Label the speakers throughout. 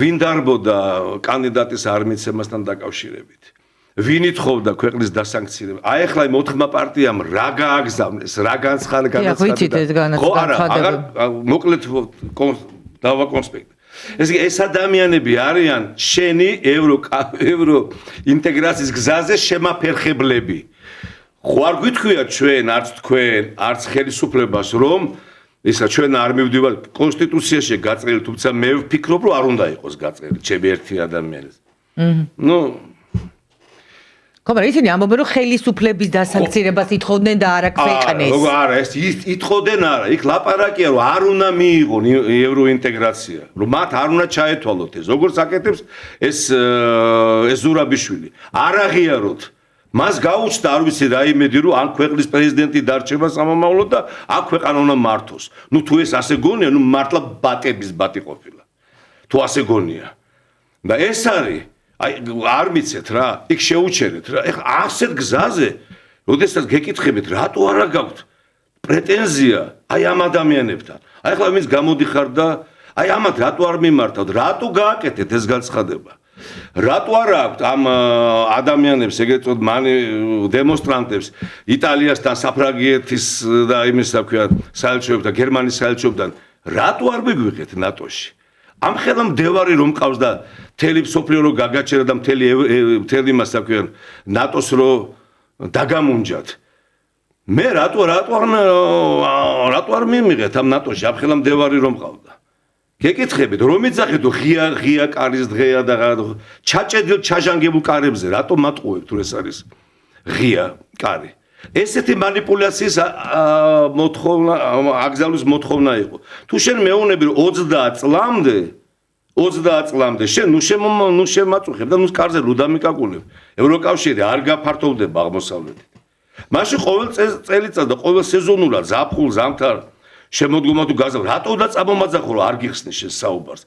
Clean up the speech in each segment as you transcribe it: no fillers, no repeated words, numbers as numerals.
Speaker 1: ვინ დარბოდა კანდიდატის არ მიცემასთან დაკავშირებით? ვინ ითხოვდა ქვეყნის დასანქცირებას? აი ახლა იმ 4 პარტიამ რა გააგზავნეს, რა განცხადა?
Speaker 2: ხო,
Speaker 1: არა, მოკლედ დავა კონსპექტი. ეს ადამიანები არიან შენი ევრო ინტეგრაციის გზაზე შემაფერხებლები. ხო არ გითქვია ჩვენ, არც თქვენ, არც ხელისუფლებას, რომ ისა ჩვენ არ მივდივართ კონსტიტუციაში გაწერილი, თუმცა მე ვფიქრობ, რომ არ უნდა იყოს გაწერილი, ჩემი ერთი ადამიანის.
Speaker 2: ხო, მაგრამ ისინი ამბობენ, რომ ხელისუფლების დასანქცირებას ითხოვდნენ და არა ქვეყნის.
Speaker 1: არა, ეს ითხოვდნენ არა, იქ ლაპარაკია, რომ არ უნდა მიიღონ ევროინტეგრაცია, რომ მათ არ უნდა ჩაეთვალოთ ეს. როგორც აკეთებს ეს ზურაბიშვილი. არ აღიაროთ. მას გაუჩნდა არ ვიცი რა იმედი, რომ ან ქვეყნის პრეზიდენტი დარჩება სამომავლოდ და აქ ქვეყანა უნდა მართოს. თუ ეს ასე გონია, მართლა ბატების ბატი ყოფილა. თუ ასე გონია. და ეს არის აი არ მიცეთ რა, იქ შეუჩერეთ რა. ეხლა ასეთ გზაზე, როდესაც გეკითხებით, რატო არა გაქვთ პრეტენზია აი ამ ადამიანებთან. აი ახლა ვინც გამოდიხარ და აი ამათ რატო არ მიმართავთ? რატო გააკეთეთ ეს განცხადება? რატო არა აქვთ ამ ადამიანებს, ეგრეთ წოდ დემონსტრანტებს იტალიასთან, საფრანგეთის და იმის რა ქვია, საელჩოებთან, გერმანიის საელჩოებთან, რატო არ მიგვიღეთ ნატოში? ამ ხელა მდევარი რომ ყავს და მთელი მსოფლიო რო გაგაჩერა და მთელი იმას რა ქვია, ნატოს რო დაგამუნჯათ. მე რატო არ მიმიღეთ ამ ნატოში? ამ ხელა მდევარი რომ ყავდა. გეკითხებით, რომ იძახეთ ღია კარის დღეა და ჩაჭედილ ჩაჟანგებულ კარებზე რატო მატყუებთ თუ ეს არის ღია კარი? ესეთი манипуляციის აკრძალვის მოთხოვნა იყო. თუ შენ მეუბნები 30 წლამდე შენ ნუ შემაწუხებ და ნუ კარზე რუდა მიკაკუნებ. ევროკავშირი არ გაფართოვდება აღმოსავლეთით. მაშინ ყოველ წელიწადს და ყოველ სეზონურად ზაფხულ ზამთარ შემოდგომა თუ გაზავ, რატო და წამომაძახო რომ არ გიხსნის შენ საუბარს?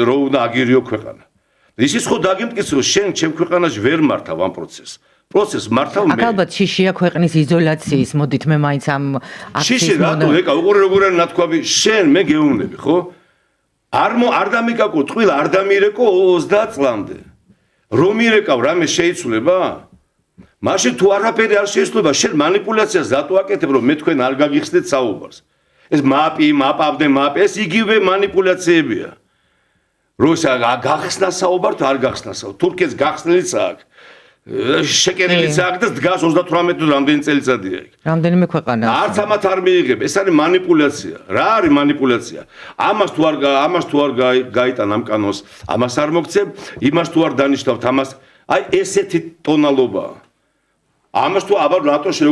Speaker 1: რო უნდა აგერიო ქვეყანა. ისიც ხო დაგიმტკიცე რომ შენ ჩემ ქვეყანაში ვერ მართავ ამ პროცესს მართავ მე.
Speaker 2: ალბათ შიშია ქვეყნის იზოლაციის, მოდით მე მაინც ამ
Speaker 1: აქციის შიში რატო ეკა უყურე როგორ არის ნათქვამი, შენ მე გეუბნები ხო? არ დამიკაკო ტყვილ არ დამირეკო 30 წლამდე. რომ მირეკავ რამე შეიცვლება? მაშინ თუ არაფერი არ შეიცვლება, შენ манипуляციას რატო აკეთებ რომ მე თქვენ არ გაგიხსნით საუბარს? ეს მაპავდე, ეს იგივე манипуляციებია. როცა გახსნა საუბარ თუ არ გახსნა საუბარ, თურქეთს გახსნილიც აქვს. შეკერილიც აქვს და დგას 38 რამდენი წელიწადია იქ.
Speaker 2: რამდენიმე ქვეყანა.
Speaker 1: არც ამათ არ მიიღებ, ეს არის манипуляცია. რა არის манипуляცია? ამას თუ არ გაიტან ამ კანონს, ამას არ მოგცემ, იმას თუ არ დანიშნავთ, ამას აი ესეთი ტონალობაა. ამას თუ აბა ნატოში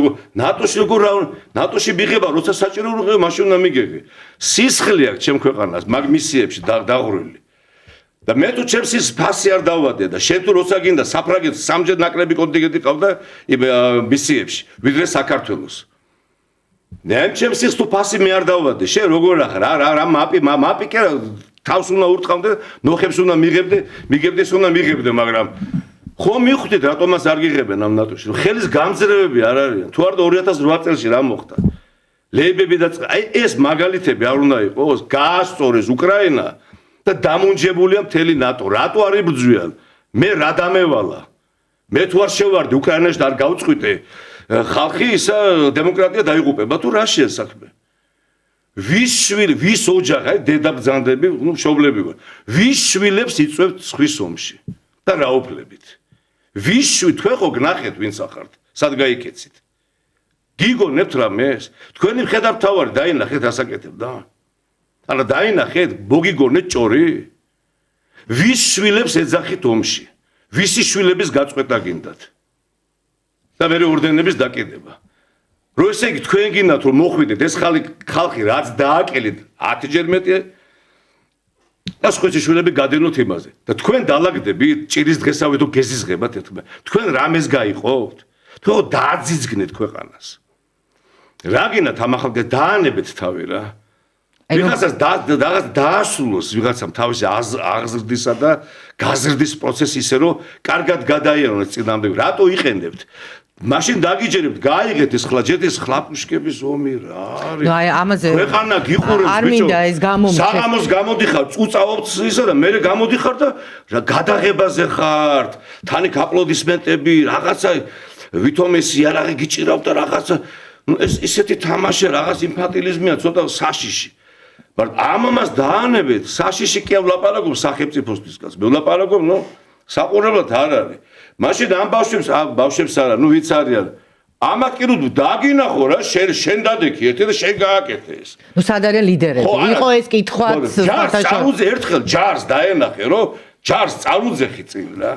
Speaker 1: ნატოში მიღება, როცა საჭირო რუღება, მაშინ უნდა მიგეგე. სისხლი აქვს ჩემ ქვეყანას, მაგ მისიებში დაღვრილი. და მე თუ ჩემს ის ფასი არ დავადე და შენ თუ როცა გინდა საფრანგეთს სამჯერ ნაკლები კონტინგენტი ყავდა მისიებში, ვიდრე საქართველოს. მე ჩემს ის თუ ფასი მე არ დავადე, შენ როგორ ახარ? რა მაპი კი თავს უნდა ურტყავდე, ნოხებს უნდა მიგებდეს უნდა მიგებდე, მაგრამ ხო მიხვდით რატომაც არ გიღებენ ამ ნატოში? ხელის გამძლეები არ არიან. თუ არ და 2008 წელს რა მოხდა? ლეიბები და აი ეს მაგალითები არ უნდა იყოს, გაასწორეს უკრაინა და დამუნჯებულია მთელი ნატო. რატო არ იბრძვიან? მე რა დამევალა? მე თუ არ შევარდი უკრაინაში და არ გავწყვიტე, ხალხი ისა დემოკრატია დაიღუპება თუ რა შეესაქმე? ვის შვილი, ვის ოჯახი, აი დედაბრძანდები, მშობლები ვარ. ვის შვილებს იწვევთ სხვის ომში და რაუფლებით? ვის თქვენ ხო გნახეთ ვინც ახართ? სად გაიკეცით? გიგონებთ რამეს? თქვენი მხედართმთავარი დაინახეთ ასაკეთებდა? არა დაინახეთ, მოგიგონეთ ჭორი? ვის შვილებს ეძახით ომში? ვისი შვილების გაწყვეტა გინდათ? და მე ორდენების დაკიდება. რო ესე იგი თქვენ გინდათ რომ მოხვიდეთ ეს ხალხი რაც დააკელით 10 ჯერ მეტი და სხვისი შვილები გადენოთ იმაზე. და თქვენ დალაგდებით ჭირის დღესავე თუ გეზიზღებათ ერთმანეთს. თქვენ რამეს გაიყავთ? თუ დააძიძგნეთ ქვეყანას. რა გინდათ ამ ახალგე დაანებეთ თავი რა? ვიღაცას დაასრულოს ვიღაცამ თავისი აღზრდისა და გაზრდის პროცესი ისე რომ კარგად გადაიაროს წინამდე. რატო იყენდებთ? მაშინ დაგიჯერებთ, გაიგეთ ეს ხლა ჯეთის ხლაპუშკების ომი რა არის.
Speaker 2: ნუ აი ამაზე
Speaker 1: ქვეყანა გიყურებს
Speaker 2: არ მინდა ეს გამომჩნდეს.
Speaker 1: საღამოს გამოდიხარ, წუწავობთ ისა და მე გამოდიხარ და რა გადაღებაზე ხართ. თანი აპლოდისმენტები, რაღაცა ვითომესი არაღი გიჭირავთ და რაღაცა ეს ისეთი თამაში რაღაც ინფანტილიზმია ცოტა საშიში. მაგრამ ამას დაანებეთ, საშიში კი ვლაპარაკობ სახელმწიფოსთვისგან. მე ვლაპარაკობ, ნუ საყურებლად არ არის. მაშინ ამ ბავშვებს არა, ნუ ვიც არიან. ამაკირუდ დაგინახო რა, შენ დადექი ერთი და შენ გააკეთე ეს.
Speaker 2: ნუ სად არიან ლიდერები? იყო ეს კითხვაც
Speaker 1: ჯარს წარუძე ერთხელ ჯარს დაენახე, რომ ჯარს წარუძეხი წინ რა.